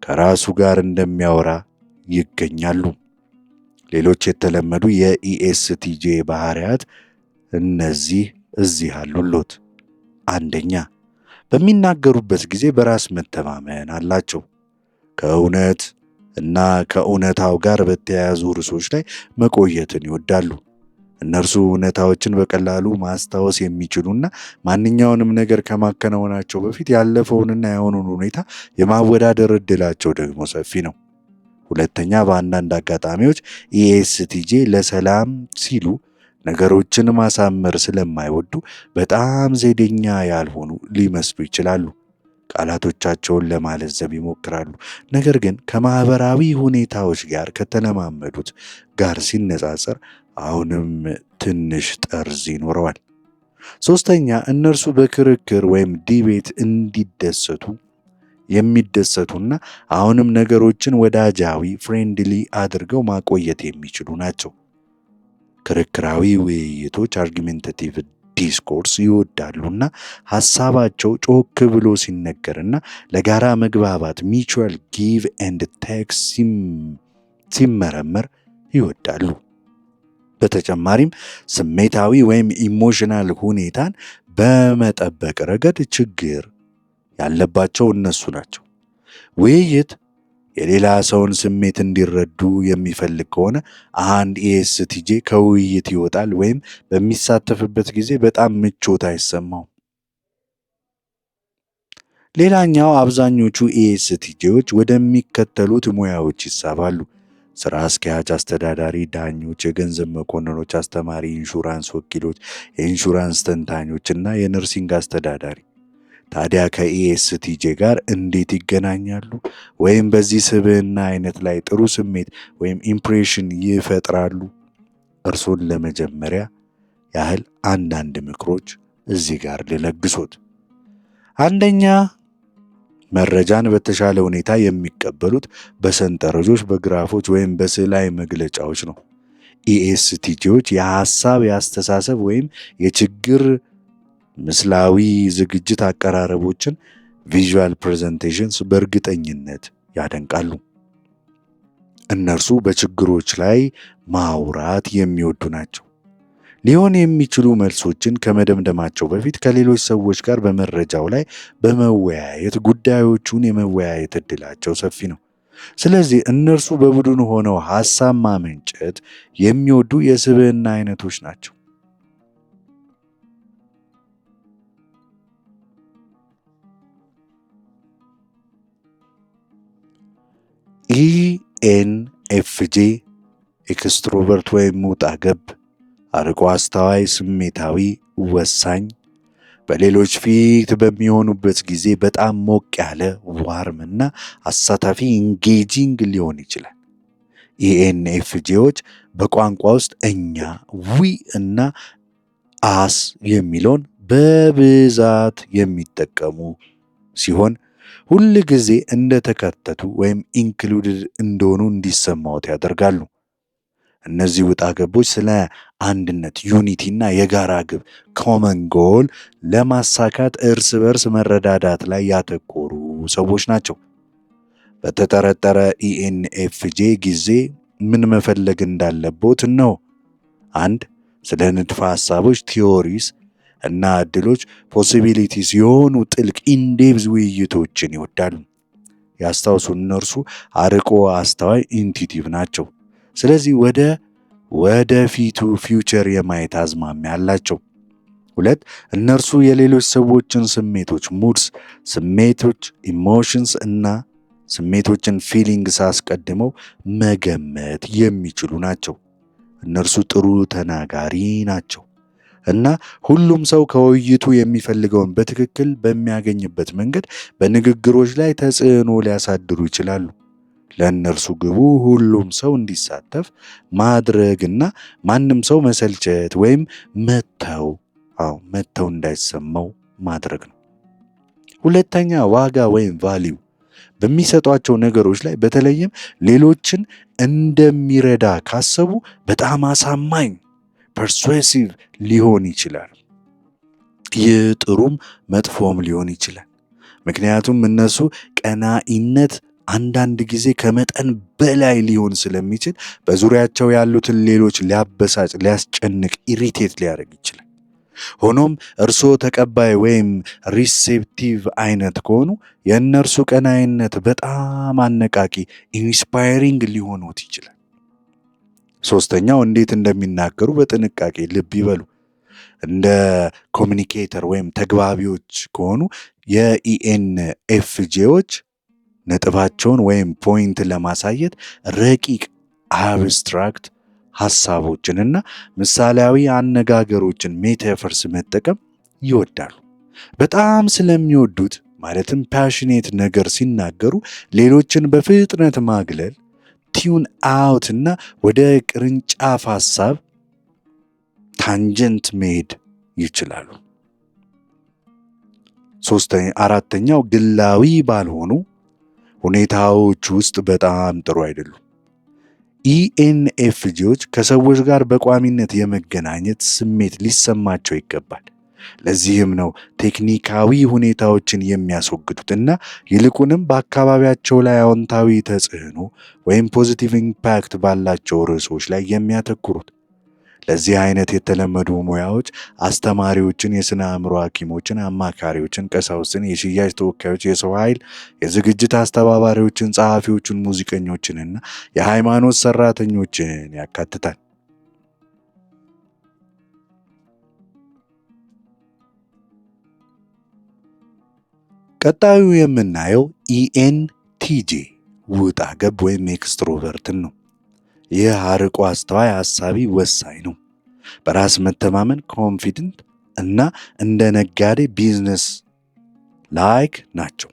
ከራሱ ጋር እንደሚያወራ ይገኛሉ። ሌሎች የተለመዱ የኢኤስቲጄ ባህሪያት እዚህ አሉሎት። አንደኛ፣ በሚናገሩበት ጊዜ በራስ መተማመን አላቸው። ከእውነት እና ከእውነታው ጋር በተያያዙ ርዕሶች ላይ መቆየትን ይወዳሉ። እነርሱ እውነታዎችን በቀላሉ ማስታወስ የሚችሉና ማንኛውንም ነገር ከማከናወናቸው በፊት ያለፈውንና የሆኑን ሁኔታ የማወዳደር ዕድላቸው ደግሞ ሰፊ ነው። ሁለተኛ፣ በአንዳንድ አጋጣሚዎች ኢኤስቲጄ ለሰላም ሲሉ ነገሮችን ማሳመር ስለማይወዱ በጣም ዘዴኛ ያልሆኑ ሊመስሉ ይችላሉ። ቃላቶቻቸውን ለማለዘብ ይሞክራሉ፣ ነገር ግን ከማህበራዊ ሁኔታዎች ጋር ከተለማመዱት ጋር ሲነጻጸር አሁንም ትንሽ ጠርዝ ይኖረዋል። ሶስተኛ፣ እነርሱ በክርክር ወይም ዲቤት የሚደሰቱና አሁንም ነገሮችን ወዳጃዊ ፍሬንድሊ አድርገው ማቆየት የሚችሉ ናቸው። ክርክራዊ ውይይቶች አርጊሜንታቲቭ ዲስኮርስ ይወዳሉና ሐሳባቸው ጮክ ብሎ ሲነገርና ለጋራ መግባባት ሚቹዋል ጊቭ ኤንድ ቴክ ሲመረመር ይወዳሉ። በተጨማሪም ስሜታዊ ወይም ኢሞሽናል ሁኔታን በመጠበቅ ረገድ ችግር ያለባቸው እነሱ ናቸው። ውይይት የሌላ ሰውን ስሜት እንዲረዱ የሚፈልግ ከሆነ አንድ ኢኤስቲጄ ከውይይት ይወጣል ወይም በሚሳተፍበት ጊዜ በጣም ምቾት አይሰማውም። ሌላኛው፣ አብዛኞቹ ኢኤስቲጄዎች ወደሚከተሉት ሙያዎች ይሳባሉ። ስራ አስኪያጅ፣ አስተዳዳሪ፣ ዳኞች፣ የገንዘብ መኮንኖች፣ አስተማሪ፣ ኢንሹራንስ ወኪሎች፣ የኢንሹራንስ ተንታኞች እና የነርሲንግ አስተዳዳሪ። ታዲያ ከኢኤስቲጄ ጋር እንዴት ይገናኛሉ? ወይም በዚህ ስብዕና አይነት ላይ ጥሩ ስሜት ወይም ኢምፕሬሽን ይፈጥራሉ? እርሶን ለመጀመሪያ ያህል አንዳንድ ምክሮች እዚህ ጋር ልለግሶት። አንደኛ፣ መረጃን በተሻለ ሁኔታ የሚቀበሉት በሰንጠረዦች፣ በግራፎች ወይም በስዕላዊ መግለጫዎች ነው። ኢኤስቲጄዎች የሐሳብ፣ የአስተሳሰብ ወይም የችግር ምስላዊ ዝግጅት አቀራረቦችን ቪዥዋል ፕሬዘንቴሽንስ በእርግጠኝነት ያደንቃሉ። እነርሱ በችግሮች ላይ ማውራት የሚወዱ ናቸው። ሊሆን የሚችሉ መልሶችን ከመደምደማቸው በፊት ከሌሎች ሰዎች ጋር በመረጃው ላይ በመወያየት ጉዳዮቹን የመወያየት ዕድላቸው ሰፊ ነው። ስለዚህ እነርሱ በቡድን ሆነው ሐሳብ ማመንጨት የሚወዱ የስብዕና አይነቶች ናቸው። ኢኤንኤፍጄ ኤክስትሮቨርት ወይም ውጣ ገብ፣ አርቆ አስተዋይ፣ ስሜታዊ፣ ወሳኝ፣ በሌሎች ፊት በሚሆኑበት ጊዜ በጣም ሞቅ ያለ ዋርምና አሳታፊ ኢንጌጂንግ ሊሆን ይችላል። ኢኤንኤፍጄዎች በቋንቋ ውስጥ እኛ፣ ዊ እና አስ የሚለውን በብዛት የሚጠቀሙ ሲሆን ሁል ጊዜ እንደተካተቱ ወይም ኢንክሉድድ እንደሆኑ እንዲሰማዎት ያደርጋሉ። እነዚህ ውጣ ገቦች ስለ አንድነት ዩኒቲ እና የጋራ ግብ ኮመን ጎል ለማሳካት እርስ በርስ መረዳዳት ላይ ያተኮሩ ሰዎች ናቸው። በተጠረጠረ ኢኤንኤፍጄ ጊዜ ምን መፈለግ እንዳለቦት ነው? 1. ስለ ንድፈ ሐሳቦች ቲዎሪስ እና ዕድሎች ፖሲቢሊቲስ የሆኑ ጥልቅ ኢንዴፕዝ ውይይቶችን ይወዳሉ። ያስታውሱ፣ እነርሱ አርቆ አስተዋይ ኢንቱቲቭ ናቸው። ስለዚህ ወደፊቱ ፊውቸር የማየት አዝማሚያ አላቸው። 2. እነርሱ የሌሎች ሰዎችን ስሜቶች ሙድስ፣ ስሜቶች ኢሞሽንስ እና ስሜቶችን ፊሊንግስ አስቀድመው መገመት የሚችሉ ናቸው። እነርሱ ጥሩ ተናጋሪ ናቸው እና ሁሉም ሰው ከውይይቱ የሚፈልገውን በትክክል በሚያገኝበት መንገድ በንግግሮች ላይ ተጽዕኖ ሊያሳድሩ ይችላሉ። ለእነርሱ ግቡ ሁሉም ሰው እንዲሳተፍ ማድረግና ማንም ሰው መሰልቸት ወይም መተው እንዳይሰማው ማድረግ ነው። 2. ዋጋ ወይም ቫሊዩ በሚሰጧቸው ነገሮች ላይ በተለይም ሌሎችን እንደሚረዳ ካሰቡ በጣም አሳማኝ ፐርሱዌሲቭ ሊሆን ይችላል። ይህ ጥሩም መጥፎም ሊሆን ይችላል። ምክንያቱም እነሱ ቀናኢነት አንዳንድ ጊዜ ከመጠን በላይ ሊሆን ስለሚችል በዙሪያቸው ያሉትን ሌሎች ሊያበሳጭ፣ ሊያስጨንቅ፣ ኢሪቴት ሊያደርግ ይችላል። ሆኖም እርስዎ ተቀባይ ወይም ሪሴፕቲቭ አይነት ከሆኑ የእነርሱ ቀናኢነት በጣም አነቃቂ ኢንስፓይሪንግ ሊሆኑት ይችላል። 3. እንዴት እንደሚናገሩ በጥንቃቄ ልብ ይበሉ። እንደ ኮሚኒኬተር ወይም ተግባቢዎች ከሆኑ የኢኤንኤፍጄዎች ነጥባቸውን ወይም ፖይንት ለማሳየት ረቂቅ አብስትራክት ሐሳቦችንና ምሳሌያዊ አነጋገሮችን ሜታፈርስ መጠቀም ይወዳሉ። በጣም ስለሚወዱት ማለትም ፓሽኔት ነገር ሲናገሩ ሌሎችን በፍጥነት ማግለል፣ ቲዩን አውት እና ወደ ቅርንጫፍ ሐሳብ ታንጀንት መሄድ ይችላሉ። 4. ግላዊ ባልሆኑ ሁኔታዎች ውስጥ በጣም ጥሩ አይደሉም። ኢኤንኤፍጄዎች ከሰዎች ጋር በቋሚነት የመገናኘት ስሜት ሊሰማቸው ይገባል። ለዚህም ነው ቴክኒካዊ ሁኔታዎችን የሚያስወግዱት እና ይልቁንም በአካባቢያቸው ላይ አዎንታዊ ተጽዕኖ ወይም ፖዚቲቭ ኢምፓክት ባላቸው ርዕሶች ላይ የሚያተኩሩት። ለዚህ አይነት የተለመዱ ሙያዎች አስተማሪዎችን፣ የሥነ አእምሮ ሐኪሞችን፣ አማካሪዎችን፣ ቀሳውስትን፣ የሽያጭ ተወካዮች፣ የሰው ኃይል፣ የዝግጅት አስተባባሪዎችን፣ ጸሐፊዎችን፣ ሙዚቀኞችንና የሃይማኖት ሠራተኞችን ያካትታል። ቀጣዩ የምናየው ኢኤንቲጄ ውጣ ገብ ወይም ኤክስትሮቨርትን ነው። ይህ አርቆ አስተዋይ ሐሳቢ ወሳኝ ነው። በራስ መተማመን ኮንፊደንት እና እንደ ነጋዴ ቢዝነስ ላይክ ናቸው።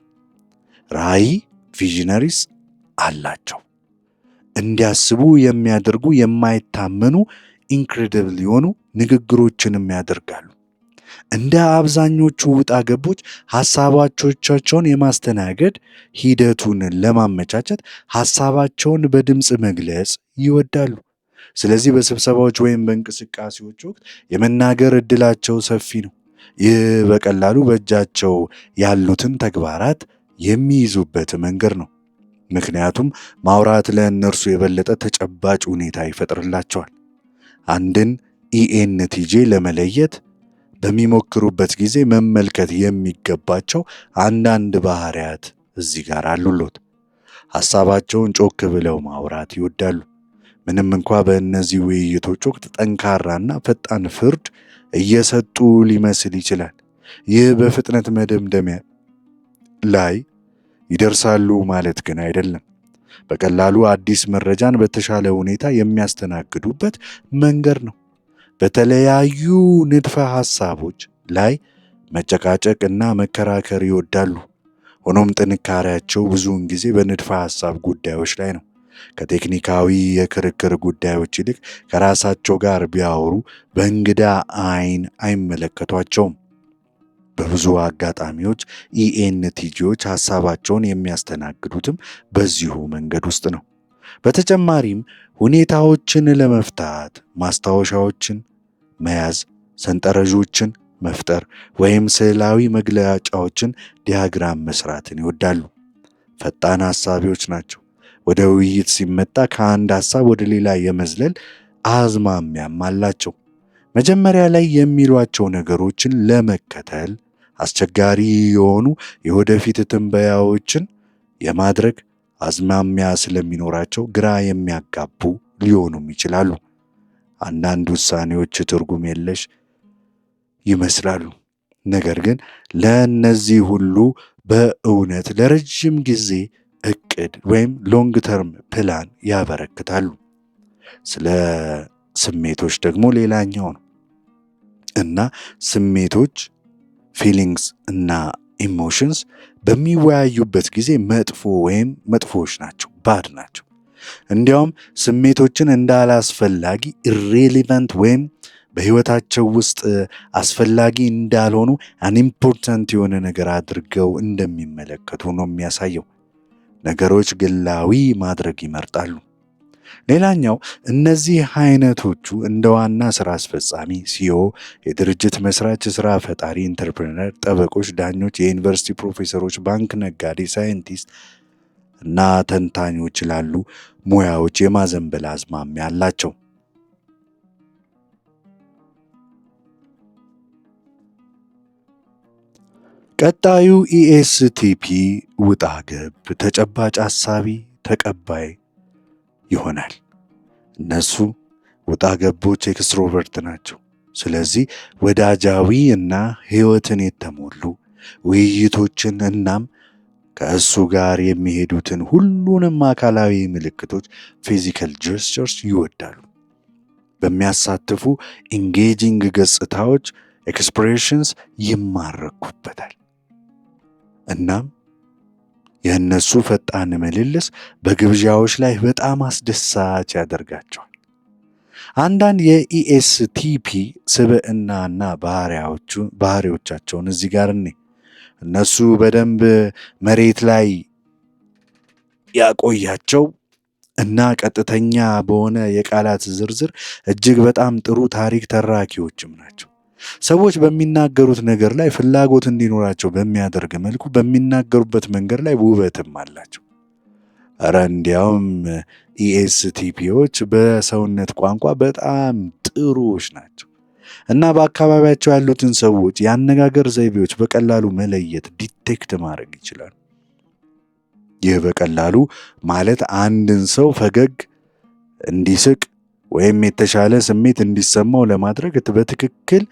ራዕይ ቪዥነሪስ አላቸው። እንዲያስቡ የሚያደርጉ የማይታመኑ ኢንክሬዲብል የሆኑ ንግግሮችንም ያደርጋሉ። እንደ አብዛኞቹ ውጣ ገቦች ሐሳቦቻቸውን የማስተናገድ ሂደቱን ለማመቻቸት ሐሳባቸውን በድምፅ መግለጽ ይወዳሉ። ስለዚህ በስብሰባዎች ወይም በእንቅስቃሴዎች ወቅት የመናገር ዕድላቸው ሰፊ ነው። ይህ በቀላሉ በእጃቸው ያሉትን ተግባራት የሚይዙበት መንገድ ነው። ምክንያቱም ማውራት ለእነርሱ የበለጠ ተጨባጭ ሁኔታ ይፈጥርላቸዋል። አንድን ኢኤንቲጄ ለመለየት በሚሞክሩበት ጊዜ መመልከት የሚገባቸው አንዳንድ ባህሪያት እዚህ ጋር አሉሎት። ሐሳባቸውን ጮክ ብለው ማውራት ይወዳሉ። ምንም እንኳ በእነዚህ ውይይቶች ወቅት ጠንካራና ፈጣን ፍርድ እየሰጡ ሊመስል ይችላል። ይህ በፍጥነት መደምደሚያ ላይ ይደርሳሉ ማለት ግን አይደለም። በቀላሉ አዲስ መረጃን በተሻለ ሁኔታ የሚያስተናግዱበት መንገድ ነው። በተለያዩ ንድፈ ሐሳቦች ላይ መጨቃጨቅ እና መከራከር ይወዳሉ። ሆኖም ጥንካሬያቸው ብዙውን ጊዜ በንድፈ ሐሳብ ጉዳዮች ላይ ነው። ከቴክኒካዊ የክርክር ጉዳዮች ይልቅ ከራሳቸው ጋር ቢያወሩ በእንግዳ ዓይን አይመለከቷቸውም። በብዙ አጋጣሚዎች ኢኤንቲጂዎች ሐሳባቸውን የሚያስተናግዱትም በዚሁ መንገድ ውስጥ ነው። በተጨማሪም ሁኔታዎችን ለመፍታት ማስታወሻዎችን መያዝ፣ ሰንጠረዦችን መፍጠር ወይም ስዕላዊ መግለጫዎችን ዲያግራም መስራትን ይወዳሉ። ፈጣን ሐሳቢዎች ናቸው። ወደ ውይይት ሲመጣ ከአንድ ሐሳብ ወደ ሌላ የመዝለል አዝማሚያም አላቸው። መጀመሪያ ላይ የሚሏቸው ነገሮችን ለመከተል አስቸጋሪ የሆኑ የወደፊት ትንበያዎችን የማድረግ አዝማሚያ ስለሚኖራቸው ግራ የሚያጋቡ ሊሆኑም ይችላሉ። አንዳንድ ውሳኔዎች ትርጉም የለሽ ይመስላሉ፣ ነገር ግን ለእነዚህ ሁሉ በእውነት ለረጅም ጊዜ እቅድ ወይም ሎንግ ተርም ፕላን ያበረክታሉ። ስለ ስሜቶች ደግሞ ሌላኛው ነው እና ስሜቶች ፊሊንግስ እና ኢሞሽንስ በሚወያዩበት ጊዜ መጥፎ ወይም መጥፎዎች ናቸው፣ ባድ ናቸው። እንዲያውም ስሜቶችን እንዳላስፈላጊ ኢሬሌቫንት ወይም በሕይወታቸው ውስጥ አስፈላጊ እንዳልሆኑ አንኢምፖርታንት የሆነ ነገር አድርገው እንደሚመለከቱ ነው የሚያሳየው። ነገሮች ግላዊ ማድረግ ይመርጣሉ። ሌላኛው እነዚህ አይነቶቹ እንደ ዋና ስራ አስፈጻሚ፣ ሲኦ፣ የድርጅት መስራች፣ ስራ ፈጣሪ፣ ኢንተርፕረነር፣ ጠበቆች፣ ዳኞች፣ የዩኒቨርሲቲ ፕሮፌሰሮች፣ ባንክ ነጋዴ፣ ሳይንቲስት እና ተንታኞች ላሉ ሙያዎች የማዘንበል አዝማሚያ አላቸው። ቀጣዩ ኢኤስቲፒ ውጣ ገብ፣ ተጨባጭ ሐሳቢ፣ ተቀባይ ይሆናል። እነሱ ውጣ ገቦች ኤክስትሮቨርት ናቸው። ስለዚህ ወዳጃዊ እና ሕይወትን የተሞሉ ውይይቶችን እናም ከእሱ ጋር የሚሄዱትን ሁሉንም አካላዊ ምልክቶች ፊዚካል ጀስቸርስ ይወዳሉ። በሚያሳትፉ ኢንጌጂንግ ገጽታዎች ኤክስፕሬሽንስ ይማረኩበታል። እናም የእነሱ ፈጣን ምልልስ በግብዣዎች ላይ በጣም አስደሳች ያደርጋቸዋል። አንዳንድ የኢኤስቲፒ ስብዕናና ባህሪዎቻቸውን እዚህ ጋር እነሱ በደንብ መሬት ላይ ያቆያቸው እና ቀጥተኛ በሆነ የቃላት ዝርዝር እጅግ በጣም ጥሩ ታሪክ ተራኪዎችም ናቸው። ሰዎች በሚናገሩት ነገር ላይ ፍላጎት እንዲኖራቸው በሚያደርግ መልኩ በሚናገሩበት መንገድ ላይ ውበትም አላቸው። እረ እንዲያውም ኢኤስቲፒዎች በሰውነት ቋንቋ በጣም ጥሩዎች ናቸው እና በአካባቢያቸው ያሉትን ሰዎች የአነጋገር ዘይቤዎች በቀላሉ መለየት፣ ዲቴክት ማድረግ ይችላሉ። ይህ በቀላሉ ማለት አንድን ሰው ፈገግ እንዲስቅ ወይም የተሻለ ስሜት እንዲሰማው ለማድረግ በትክክል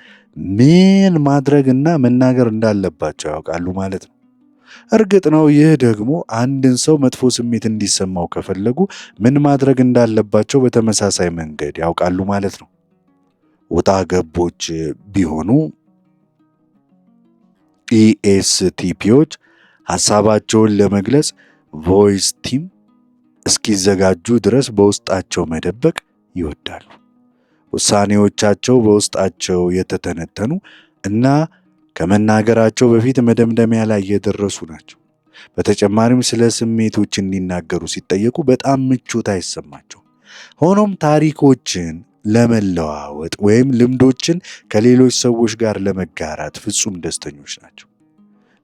ምን ማድረግና መናገር እንዳለባቸው ያውቃሉ ማለት ነው። እርግጥ ነው ይህ ደግሞ አንድን ሰው መጥፎ ስሜት እንዲሰማው ከፈለጉ ምን ማድረግ እንዳለባቸው በተመሳሳይ መንገድ ያውቃሉ ማለት ነው። ውጣ ገቦች ቢሆኑ ኢኤስቲፒዎች ሐሳባቸውን ለመግለጽ ቮይስ ቲም እስኪዘጋጁ ድረስ በውስጣቸው መደበቅ ይወዳሉ። ውሳኔዎቻቸው በውስጣቸው የተተነተኑ እና ከመናገራቸው በፊት መደምደሚያ ላይ የደረሱ ናቸው። በተጨማሪም ስለ ስሜቶች እንዲናገሩ ሲጠየቁ በጣም ምቾት አይሰማቸው። ሆኖም ታሪኮችን ለመለዋወጥ ወይም ልምዶችን ከሌሎች ሰዎች ጋር ለመጋራት ፍጹም ደስተኞች ናቸው።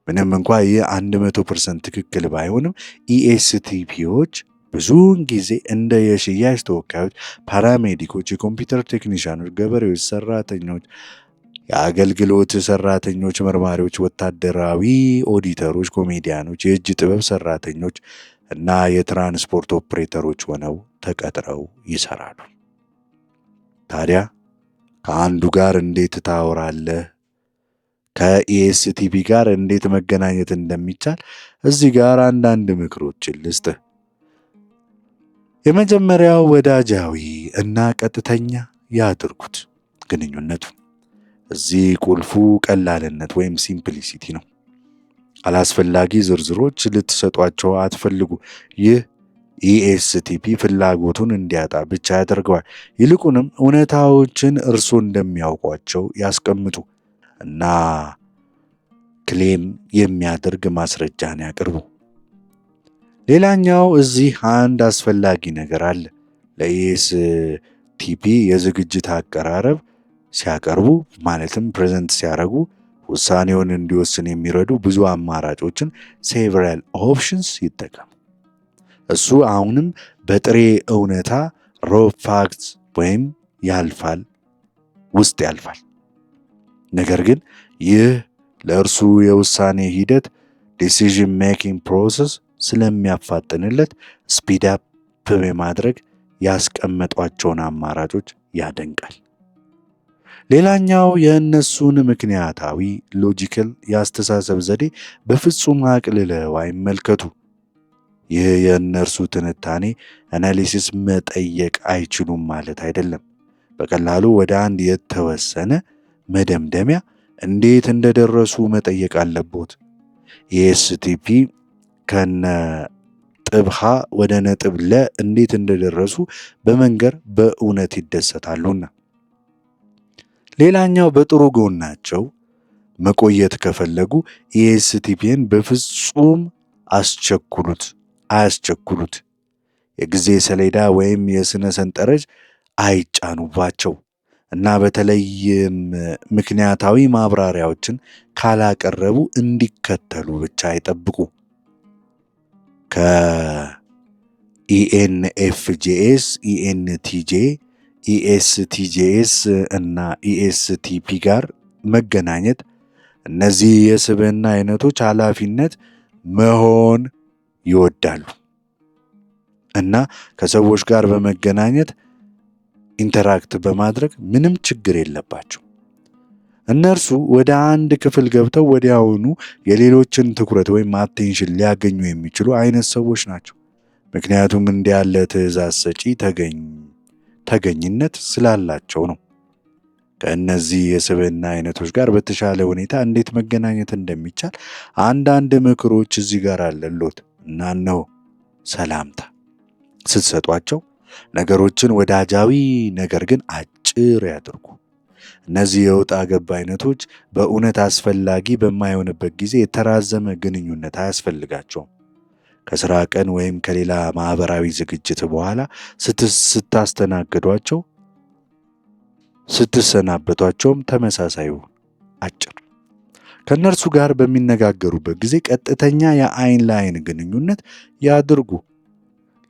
ምንም እንኳ ይህ 100% ትክክል ባይሆንም ኢኤስቲፒዎች ብዙውን ጊዜ እንደ የሽያጭ ተወካዮች፣ ፓራሜዲኮች፣ የኮምፒውተር ቴክኒሽያኖች፣ ገበሬዎች፣ ሰራተኞች፣ የአገልግሎት ሰራተኞች፣ መርማሪዎች፣ ወታደራዊ ኦዲተሮች፣ ኮሜዲያኖች፣ የእጅ ጥበብ ሰራተኞች እና የትራንስፖርት ኦፕሬተሮች ሆነው ተቀጥረው ይሰራሉ። ታዲያ ከአንዱ ጋር እንዴት ታወራለህ? ከኢኤስቲፒ ጋር እንዴት መገናኘት እንደሚቻል እዚህ ጋር አንዳንድ ምክሮችን ልስጥህ። የመጀመሪያው ወዳጃዊ እና ቀጥተኛ ያድርጉት ግንኙነቱ። እዚህ ቁልፉ ቀላልነት ወይም ሲምፕሊሲቲ ነው። አላስፈላጊ ዝርዝሮች ልትሰጧቸው አትፈልጉ። ይህ ኢኤስቲፒ ፍላጎቱን እንዲያጣ ብቻ ያደርገዋል። ይልቁንም እውነታዎችን እርሱ እንደሚያውቋቸው ያስቀምጡ እና ክሌም የሚያደርግ ማስረጃን ያቅርቡ። ሌላኛው እዚህ አንድ አስፈላጊ ነገር አለ። ለኢኤስቲፒ የዝግጅት አቀራረብ ሲያቀርቡ ማለትም ፕሬዘንት ሲያደርጉ ውሳኔውን እንዲወስን የሚረዱ ብዙ አማራጮችን ሴቨራል ኦፕሽንስ ይጠቀሙ። እሱ አሁንም በጥሬ እውነታ ሮ ፋክትስ ወይም ያልፋል ውስጥ ያልፋል። ነገር ግን ይህ ለእርሱ የውሳኔ ሂደት ዲሲዥን ሜኪንግ ፕሮሰስ ስለሚያፋጥንለት ስፒድ አፕ በማድረግ ያስቀመጧቸውን አማራጮች ያደንቃል። ሌላኛው የእነሱን ምክንያታዊ ሎጂካል የአስተሳሰብ ዘዴ በፍጹም አቅልለው አይመልከቱ። ይህ የእነርሱ ትንታኔ አናሊሲስ መጠየቅ አይችሉም ማለት አይደለም። በቀላሉ ወደ አንድ የተወሰነ መደምደሚያ እንዴት እንደደረሱ መጠየቅ አለቦት። ኢኤስቲፒ ከነ ነጥብ ሀ ወደ ነጥብ ለ እንዴት እንደደረሱ በመንገር በእውነት ይደሰታሉና። ሌላኛው በጥሩ ጎናቸው መቆየት ከፈለጉ ኢኤስቲፒን በፍጹም አያስቸኩሉት። የጊዜ ሰሌዳ ወይም የስነ ሰንጠረዥ አይጫኑባቸው እና በተለይም ምክንያታዊ ማብራሪያዎችን ካላቀረቡ እንዲከተሉ ብቻ አይጠብቁ። ከኢኤንኤፍጄኤስ፣ ኢኤንቲጄ፣ ኢኤስቲጄኤስ እና ኢኤስቲፒ ጋር መገናኘት እነዚህ የስብዕና አይነቶች ኃላፊነት መሆን ይወዳሉ እና ከሰዎች ጋር በመገናኘት ኢንተራክት በማድረግ ምንም ችግር የለባቸው። እነርሱ ወደ አንድ ክፍል ገብተው ወዲያውኑ የሌሎችን ትኩረት ወይም አቴንሽን ሊያገኙ የሚችሉ አይነት ሰዎች ናቸው። ምክንያቱም እንዲህ ያለ ትዕዛዝ ሰጪ ተገኝነት ስላላቸው ነው። ከእነዚህ የስብዕና አይነቶች ጋር በተሻለ ሁኔታ እንዴት መገናኘት እንደሚቻል አንዳንድ ምክሮች እዚህ ጋር አለሎት እና ነው። ሰላምታ ስትሰጧቸው ነገሮችን ወዳጃዊ ነገር ግን አጭር ያድርጉ። እነዚህ የወጣ ገባ አይነቶች በእውነት አስፈላጊ በማይሆንበት ጊዜ የተራዘመ ግንኙነት አያስፈልጋቸውም። ከስራ ቀን ወይም ከሌላ ማህበራዊ ዝግጅት በኋላ ስትሰናበቷቸውም ተመሳሳዩ አጭር። ከእነርሱ ጋር በሚነጋገሩበት ጊዜ ቀጥተኛ የአይን ለአይን ግንኙነት ያድርጉ።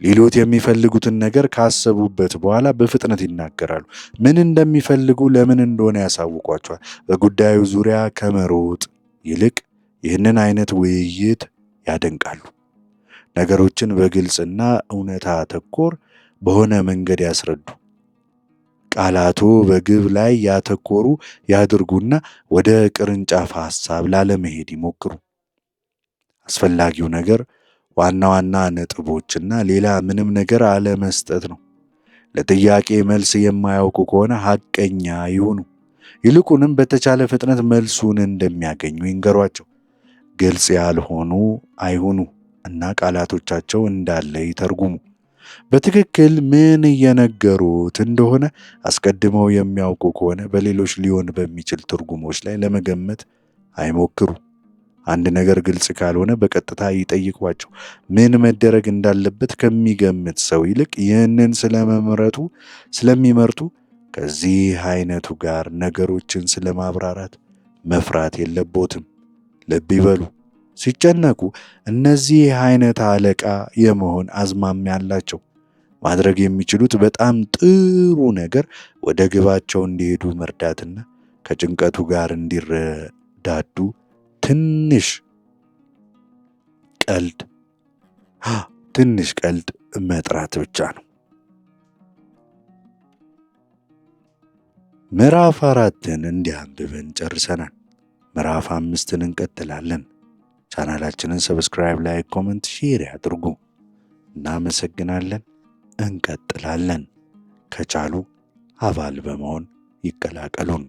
ሊሉት የሚፈልጉትን ነገር ካሰቡበት በኋላ በፍጥነት ይናገራሉ። ምን እንደሚፈልጉ ለምን እንደሆነ ያሳውቋቸዋል። በጉዳዩ ዙሪያ ከመሮጥ ይልቅ ይህንን አይነት ውይይት ያደንቃሉ። ነገሮችን በግልጽና እውነታ ተኮር በሆነ መንገድ ያስረዱ። ቃላቱ በግብ ላይ ያተኮሩ ያድርጉና ወደ ቅርንጫፍ ሐሳብ ላለመሄድ ይሞክሩ። አስፈላጊው ነገር ዋና ዋና ነጥቦችና ሌላ ምንም ነገር አለመስጠት ነው። ለጥያቄ መልስ የማያውቁ ከሆነ ሐቀኛ ይሁኑ። ይልቁንም በተቻለ ፍጥነት መልሱን እንደሚያገኙ ይንገሯቸው። ግልጽ ያልሆኑ አይሁኑ እና ቃላቶቻቸው እንዳለ ይተርጉሙ። በትክክል ምን እየነገሩት እንደሆነ አስቀድመው የሚያውቁ ከሆነ በሌሎች ሊሆን በሚችል ትርጉሞች ላይ ለመገመት አይሞክሩ። አንድ ነገር ግልጽ ካልሆነ በቀጥታ ይጠይቋቸው። ምን መደረግ እንዳለበት ከሚገምት ሰው ይልቅ ይህንን ስለሚመርጡ ከዚህ አይነቱ ጋር ነገሮችን ስለማብራራት መፍራት የለቦትም። ልብ ይበሉ፣ ሲጨነቁ እነዚህ አይነት አለቃ የመሆን አዝማሚያ አላቸው። ማድረግ የሚችሉት በጣም ጥሩ ነገር ወደ ግባቸው እንዲሄዱ መርዳትና ከጭንቀቱ ጋር እንዲረዳዱ ትንሽ ቀልድ መጥራት ብቻ ነው። ምዕራፍ 4ን እንዲያንብበን ጨርሰናል። ምዕራፍ 5ን እንቀጥላለን። ቻናላችንን ሰብስክራይብ፣ ላይክ፣ ኮመንት፣ ሼር ያድርጉ። እናመሰግናለን። እንቀጥላለን። ከቻሉ አባል በመሆን ይቀላቀሉን።